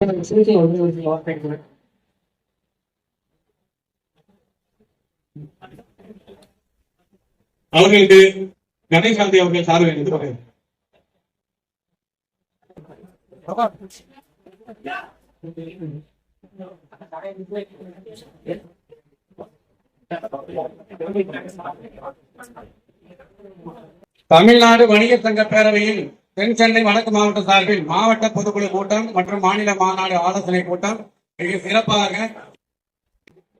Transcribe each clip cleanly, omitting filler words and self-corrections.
அவர்களுக்கு கணேசாந்தி அவர்கள் சார்பில் இருந்து வருகிறது. தமிழ்நாடு வணிகர் சங்க பேரவையில் தென் சென்னை வடக்கு மாவட்ட சார்பில் மாவட்ட பொதுக்குழு கூட்டம் மற்றும் மாநில மாநாடு ஆலோசனை கூட்டம் மிக சிறப்பாக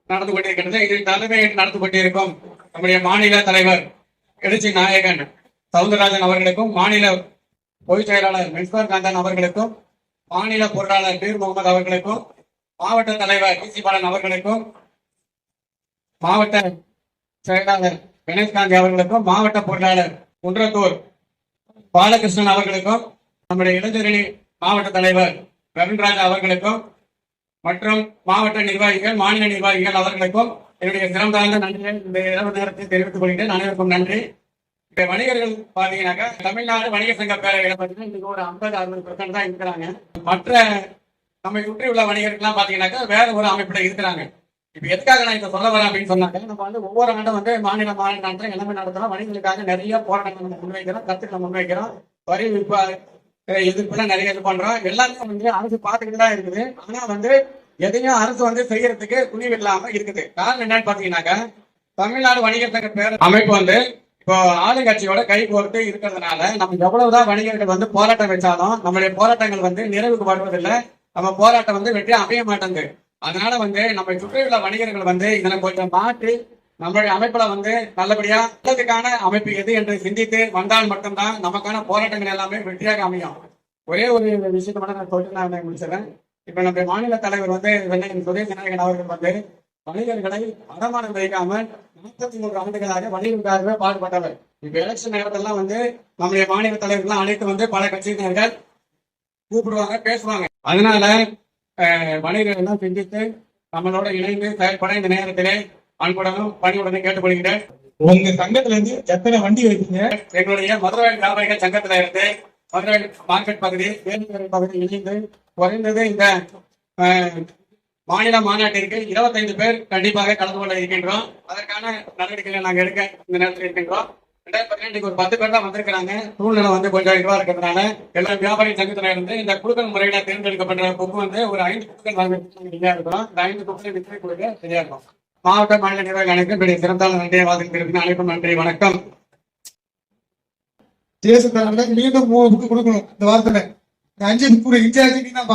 நடந்து கொண்டிருக்கிறது. இதில் தலைமை நடந்து கொண்டிருக்கும் நம்முடைய மாநில தலைவர் எழுச்சி நாயகன் சவுந்தரராஜன் அவர்களுக்கும், மாநில பொதுச் செயலாளர் மென்ஸ்வர் காந்தன் அவர்களுக்கும், மாநில பொருளாளர் பீர் முகமது அவர்களுக்கும், மாவட்ட தலைவர் சி பாலன் அவர்களுக்கும், மாவட்ட செயலாளர் கணேஷ் காந்தி அவர்களுக்கும், மாவட்ட பொருளாளர் குன்றத்தூர் பாலகிருஷ்ணன் அவர்களுக்கும், நம்முடைய இளைஞரணி மாவட்ட தலைவர் ரவீன்ராஜ் அவர்களுக்கும் மற்றும் மாவட்ட நிர்வாகிகள், மாநில நிர்வாகிகள் அவர்களுக்கும் என்னுடைய சிறந்தாழ்ந்த நன்றியை இந்த இரவு நேரத்தில் தெரிவித்துக் கொள்கிறேன். அனைவருக்கும் நன்றி. இப்ப வணிகர்கள் பாத்தீங்கன்னாக்கா தமிழ்நாடு வணிகர் சங்க பேரவையில பாத்தீங்கன்னா இன்னைக்கு ஒரு 50-60% தான் இருக்கிறாங்க. மற்ற நம்மை சுற்றி உள்ள வணிகர்கள்லாம் பாத்தீங்கன்னாக்கா வேற ஒரு அமைப்புல இருக்கிறாங்க. இப்ப எதுக்காக நான் இதை சொல்ல வரேன் அப்படின்னு சொன்னாக்க, நம்ம வந்து ஒவ்வொரு ஆண்டும் வந்து மாநில நடத்துறோம், எல்லாமே நடத்துறோம். வணிகர்களுக்காக நிறைய போராட்டங்கள் நம்ம முன்வைக்கிறோம், கருத்துக்களை முன்வைக்கிறோம், வரி எதிர்ப்புலாம் நிறைய இது பண்றோம். எல்லாமே வந்து அரசு பார்த்துக்கிட்டு தான் இருக்குது. ஆனா வந்து எதையும் அரசு வந்து செய்யறதுக்கு துணிவு இல்லாம இருக்குது. காரணம் என்னன்னு பாத்தீங்கன்னாக்கா, தமிழ்நாடு வணிகர் சங்க பேர் அமைப்பு வந்து இப்போ ஆளுங்கட்சியோட கை கோர்த்து இருக்கிறதுனால நம்ம எவ்வளவுதான் வணிகர்கள் வந்து போராட்டம் வச்சாலும் நம்மளுடைய போராட்டங்கள் வந்து நிறைவுக்கு வருவதில்லை. நம்ம போராட்டம் வந்து வெற்றி அமைய மாட்டேங்குது. அதனால வந்து நம்ம சுற்றியுள்ள வணிகர்கள் வந்து இதனை கொஞ்சம் மாற்றி நம்மளுடைய அமைப்புல வந்து நல்லபடியா நல்லதுக்கான அமைப்பு எது என்று சிந்தித்து வந்தால் மட்டும்தான் நமக்கான போராட்டங்கள் எல்லாமே வெற்றியாக அமையும். ஒரே ஒரு விஷயத்தை மட்டும் நான் சொல்லிட்டு நான் முடிச்சிடறேன். இப்ப நம்முடைய மாநில தலைவர் வந்து வெள்ளையன் சுரேஷ் நாயகன் அவர்கள் வந்து வணிகர்களை அடமானம் வைக்காமல் 43 ஆண்டுகளாக வணிகர்களுக்காகவே பாடுபட்டவர். இப்ப எலெக்ஷன் நேரத்தெல்லாம் வந்து நம்முடைய மாநில தலைவர்கள் அனைத்து வந்து பல கட்சியினர்கள் கூப்பிடுவாங்க, பேசுவாங்க. அதனால வணிகர்கள் எல்லாம் சிந்தித்து நம்மளோட இணைந்து செயல்பட இந்த நேரத்திலே அன்புடனும் பணியுடனும் கேட்டுக்கொள்கிறேன். உங்க சங்கத்துல இருந்து எத்தனை வண்டி வைக்கீங்க? எங்களுடைய மதுரை வியாபாரிகள் சங்கத்துல இருந்து மதுரை மார்க்கெட் பகுதி, வேலுக்கரை பகுதி இணைந்து குறைந்தது இந்த மாநில மாநாட்டிற்கு 25 பேர் கண்டிப்பாக கலந்து கொள்ள இருக்கின்றோம். அதற்கான நடவடிக்கைகளை நாங்கள் எடுக்க இந்த நேரத்தில் இருக்கின்றோம். 2018 ஒரு 10 பேர் தான் வந்திருக்கிறாங்க. சூழ்நிலை வந்து கொஞ்சம் இதுவா இருக்கிறதுனால எல்லா வியாபாரி சங்கத்துல இருந்து இந்த குழுக்கள் முறையில தேர்ந்தெடுக்கப்பட்ட புக்கு வந்து ஒரு 5 புக்குகள் வாங்க ரெடியா இருக்கிறோம். இந்த 5 புக்குகளை விற்பனை கொடுக்க சரியா இருக்கும். மாவட்ட மாநில நிர்வாக அனைத்து சிறந்தால் நன்றியை வாதித்திருக்கு. அனைவரும் நன்றி, வணக்கம். மீண்டும் 3 புக்கு கொடுக்கணும் இந்த வாரத்துல. 5 புக்கு இன்சார்ஜ் தான்